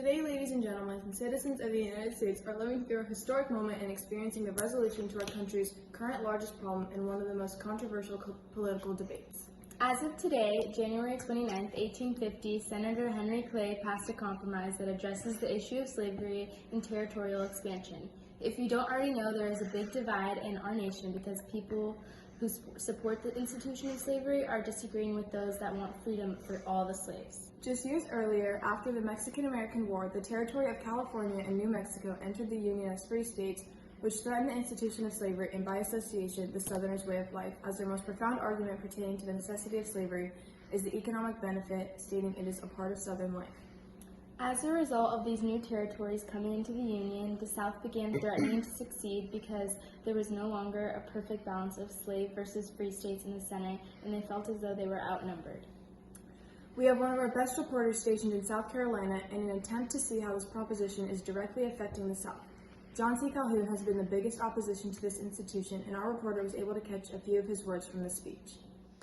Today, ladies and gentlemen, citizens of the United States are living through a historic moment and experiencing the resolution to our country's current largest problem and one of the most controversial political debates. As of today, January 29, 1850, Senator Henry Clay passed a compromise that addresses the issue of slavery and territorial expansion. If you don't already know, there is a big divide in our nation because people who support the institution of slavery are disagreeing with those that want freedom for all the slaves. Just years earlier, after the Mexican-American War, the territory of California and New Mexico entered the Union as free states, which threatened the institution of slavery and, by association, the Southerners' way of life, as their most profound argument pertaining to the necessity of slavery is the economic benefit, stating it is a part of Southern life. As a result of these new territories coming into the Union, the South began threatening to secede because there was no longer a perfect balance of slave versus free states in the Senate, and they felt as though they were outnumbered. We have one of our best reporters stationed in South Carolina in an attempt to see how this proposition is directly affecting the South. John C. Calhoun has been the biggest opposition to this institution, and our reporter was able to catch a few of his words from the speech.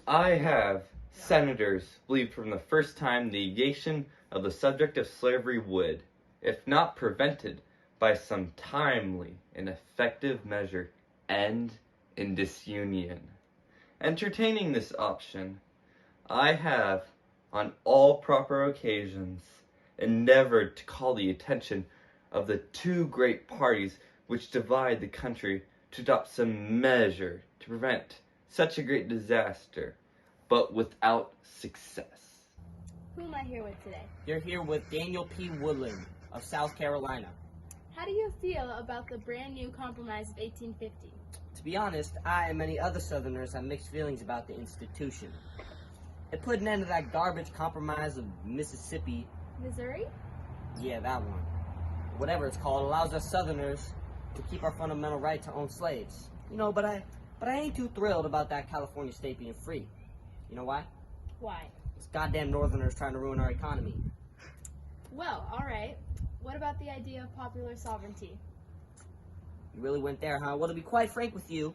I have senators believed from the first time the negation of the subject of slavery would, if not prevented by some timely and effective measure, end in disunion. Entertaining this option, I have, on all proper occasions, endeavored to call the attention of the two great parties which divide the country to adopt some measure to prevent such a great disaster, but without success. Who am I here with today? You're here with Daniel P. Woodland of South Carolina. How do you feel about the brand new compromise of 1850? To be honest, I and many other Southerners have mixed feelings about the institution. It put an end to that garbage compromise of Mississippi. Missouri? Yeah, that one. Whatever it's called, allows us Southerners to keep our fundamental right to own slaves. But I ain't too thrilled about that California state being free. You know why? Why? It's goddamn Northerners trying to ruin our economy. Well, alright. What about the idea of popular sovereignty? You really went there, huh? Well, to be quite frank with you,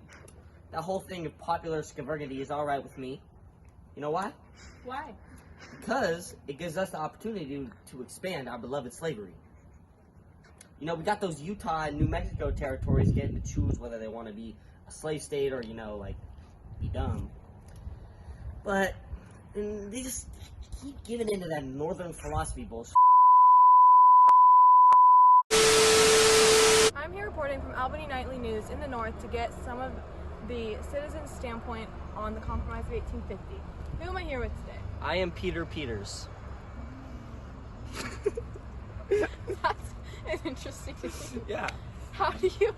that whole thing of popular sovereignty is alright with me. You know why? Why? Because it gives us the opportunity to expand our beloved slavery. We got those Utah and New Mexico territories getting to choose whether they want to be a slave state or, be dumb. But they just keep giving into that northern philosophy bullshit. I'm here reporting from Albany Nightly News in the North to get some of the citizens' standpoint on the Compromise of 1850. Who am I here with today? I am Peter Peters. That's an interesting thing. Yeah. How do you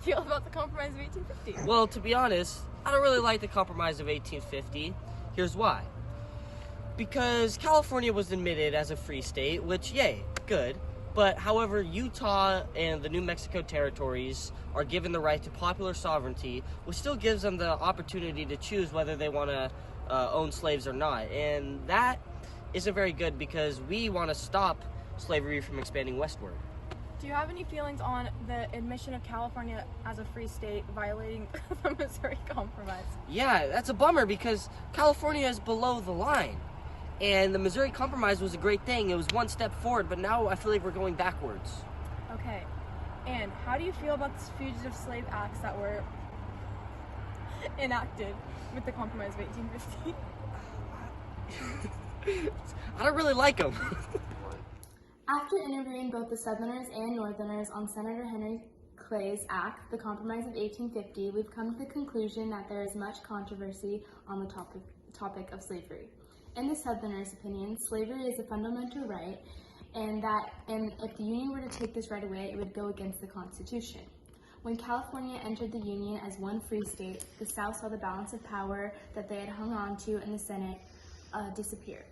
feel about the Compromise of 1850? Well, to be honest, I don't really like the Compromise of 1850. Here's why. Because California was admitted as a free state, which, yay, good. But, however, Utah and the New Mexico territories are given the right to popular sovereignty, which still gives them the opportunity to choose whether they want to own slaves or not. And that isn't very good because we want to stop slavery from expanding westward. Do you have any feelings on the admission of California as a free state violating the Missouri Compromise? Yeah, that's a bummer because California is below the line. And the Missouri Compromise was a great thing. It was one step forward, but now I feel like we're going backwards. Okay. And how do you feel about the Fugitive Slave Acts that were enacted with the Compromise of 1850? I don't really like them. After interviewing both the Southerners and Northerners on Senator Henry Clay's Act, the Compromise of 1850, we've come to the conclusion that there is much controversy on the topic of slavery. In the Southerners' opinion, slavery is a fundamental right, and if the Union were to take this right away, it would go against the Constitution. When California entered the Union as one free state, the South saw the balance of power that they had hung on to in the Senate disappear.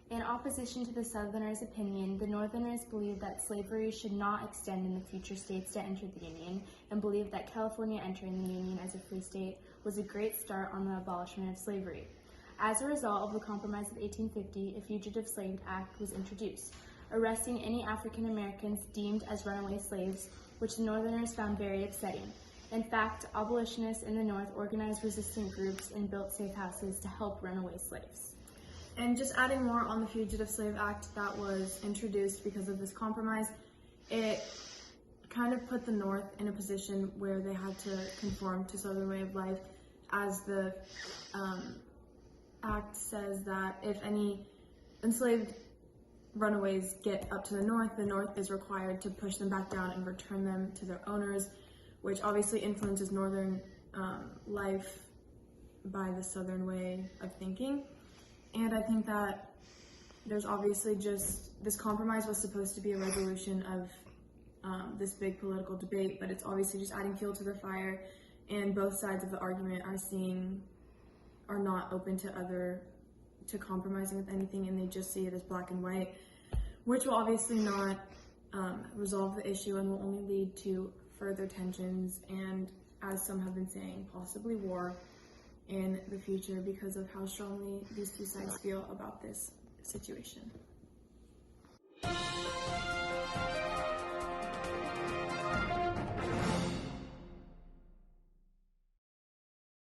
In opposition to the Southerners' opinion, the Northerners believed that slavery should not extend in the future states to enter the Union, and believed that California entering the Union as a free state was a great start on the abolishment of slavery. As a result of the Compromise of 1850, a Fugitive Slave Act was introduced, arresting any African Americans deemed as runaway slaves, which the Northerners found very upsetting. In fact, abolitionists in the North organized resistant groups and built safe houses to help runaway slaves. And just adding more on the Fugitive Slave Act that was introduced because of this compromise, it kind of put the North in a position where they had to conform to Southern way of life, as the act says that if any enslaved runaways get up to the North is required to push them back down and return them to their owners, which obviously influences Northern life by the Southern way of thinking. And I think that there's obviously just, this compromise was supposed to be a resolution of this big political debate, but it's obviously just adding fuel to the fire, and both sides of the argument are not open to compromising with anything, and they just see it as black and white, which will obviously not resolve the issue and will only lead to further tensions and, as some have been saying, possibly war in the future because of how strongly these two sides feel about this situation.